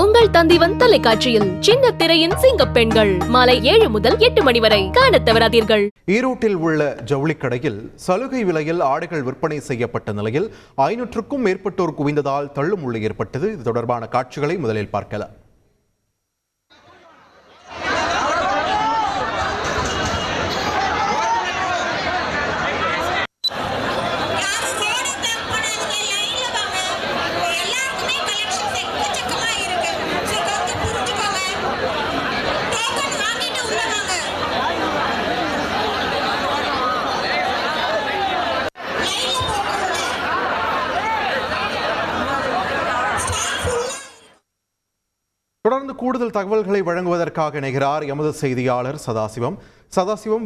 உங்கள் தந்திவன் தொலைக்காட்சியில் சின்ன திரையின் சிங்க பெண்கள் மாலை 7 முதல் 8 மணி வரை காணத் தவறாதீர்கள். ஈரோட்டில் உள்ள ஜவுளி கடையில் சலுகை விலையில் ஆடைகள் விற்பனை செய்யப்பட்ட நிலையில் 500க்கும் மேற்பட்டோர் குவிந்ததால் தள்ளுமுள்ளு ஏற்பட்டது. இது தொடர்பான காட்சிகளை முதலில் பார்க்கலாம். தொடர்ந்து கூடுதல் தகவல்களை வழங்குவதற்காக இணைகிறார் எமது செய்தியாளர் சதாசிவம்.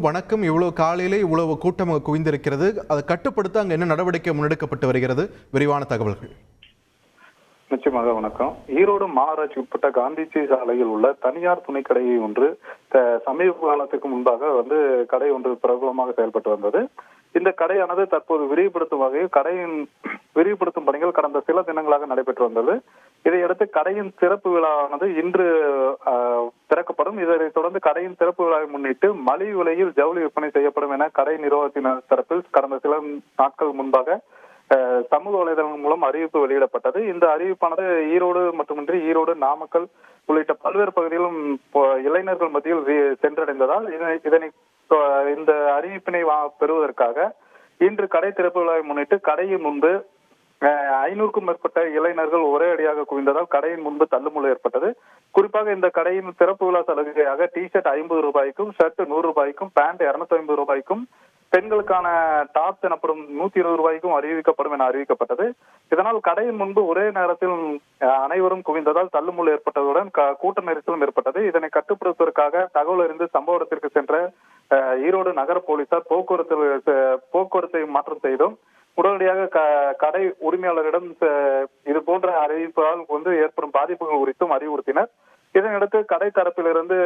வணக்கம். இவ்வளவு காலையிலே இவ்வளவு கூட்டம் குவிந்திருக்கிறது, அதை கட்டுப்படுத்த அங்கு என்ன நடவடிக்கை முன்னெடுக்கப்பட்டு வருகிறது? விரிவான தகவல்கள். நிச்சயமாக வணக்கம். ஈரோடு மாநகராட்சி உட்பட்ட காந்திஜி சாலையில் உள்ள தனியார் துணைக்கடையை ஒன்று சமீப காலத்துக்கு முன்பாக கடை ஒன்று பிரபலமாக செயல்பட்டு வந்தது. இந்த கடையானது தற்போது விரிவுபடுத்தும் வகையில் விரிவுபடுத்தும் பணிகள் கடந்த சில தினங்களாக நடைபெற்று வந்தது. இதையடுத்து கடையின் சிறப்பு விழாவானது இன்று திறக்கப்படும். இதனை தொடர்ந்து கடையின் சிறப்பு விழாவை முன்னிட்டு மலிவு விலையில் ஜவுளி விற்பனை செய்யப்படும் என கடை நிர்வாகத்தினர் தரப்பில் கடந்த சில நாட்கள் முன்பாக சமூக வலைதளங்கள் மூலம் அறிவிப்பு வெளியிடப்பட்டது. இந்த அறிவிப்பானது ஈரோடு மட்டுமின்றி ஈரோடு, நாமக்கல் உள்ளிட்ட பல்வேறு பகுதிகளிலும் இளைஞர்கள் மத்தியில் சென்றடைந்ததால் இந்த அறிவிப்பினை பெறுவதற்காக இன்று கடை திறப்பு விழாவை முன்னிட்டு கடையின் முன்பு 500க்கும் மேற்பட்ட இளைஞர்கள் ஒரே அடியாக குவிந்ததால் கடையின் முன்பு தள்ளுமுள்ளு ஏற்பட்டது. குறிப்பாக இந்த கடையின் திறப்பு விழா சலுகையாக டிஷர்ட் 50 ரூபாய்க்கும், ஷர்ட் 100 ரூபாய்க்கும், பேண்ட் 250 ரூபாய்க்கும், பெண்களுக்கான டாப்ஸ் எனப்படும் 120 ரூபாய்க்கும் அறிவிக்கப்படும் என அறிவிக்கப்பட்டது. இதனால் கடையின் முன்பு ஒரே நேரத்தில் அனைவரும் குவிந்ததால் தள்ளுமுள்ளு ஏற்பட்டதுடன் கூட்ட நெரிசலும் ஏற்பட்டது. இதனை கட்டுப்படுத்துவதற்காக தகவல் அறிந்து சம்பவ இடத்திற்கு சென்ற ஈரோடு நகர போலீசார் போக்குவரத்தை மாற்றம் செய்தும் உடனடியாக கடை உரிமையாளரிடம் இது போன்ற அறிவிப்பால் ஏற்படும் பாதிப்புகள் குறித்தும் அறிவுறுத்தினர். இதனையடுத்து கடை தரப்பிலிருந்து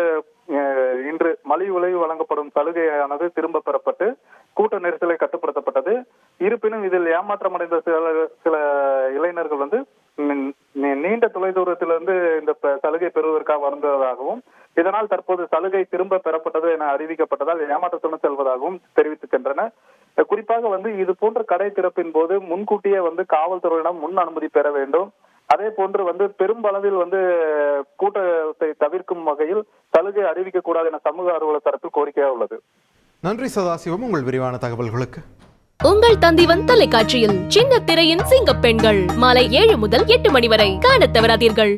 இன்று மலிவு விலை வழங்கப்படும் சலுகையானது திரும்ப பெறப்பட்டு கூட்ட நெரிசலை கட்டுப்படுத்தப்பட்டது. இருப்பினும் இதில் ஏமாற்றமடைந்த சில இளைஞர்கள் நீண்ட தொலைதூரத்திலிருந்து இந்த சலுகை பெறுவதற்காக வந்ததாகவும், இதனால் தற்போது சலுகை திரும்ப பெறப்பட்டது என அறிவிக்கப்பட்டதால் ஏமாற்றத்துடன் செல்வதாகவும் தெரிவித்து சென்றனர். குறிப்பாக இது போன்ற கடை திறப்பின் போது முன்கூட்டியே காவல்துறையிடம் முன் அனுமதி பெற வேண்டும். அதே போன்று பெரும்பளவில் கூட்டத்தை தவிர்க்கும் வகையில் சலுகை அறிவிக்க கூடாது என சமூக ஆர்வலர் தரப்பில் கோரிக்கையாக உள்ளது. நன்றி சதாசிவம், உங்கள் விரிவான தகவல்களுக்கு. உங்கள் தந்திவன் தொலைக்காட்சியில் சின்ன திரையின் சிங்க பெண்கள் மாலை 7 முதல் 8 மணி வரை காணத் தவறாதீர்கள்.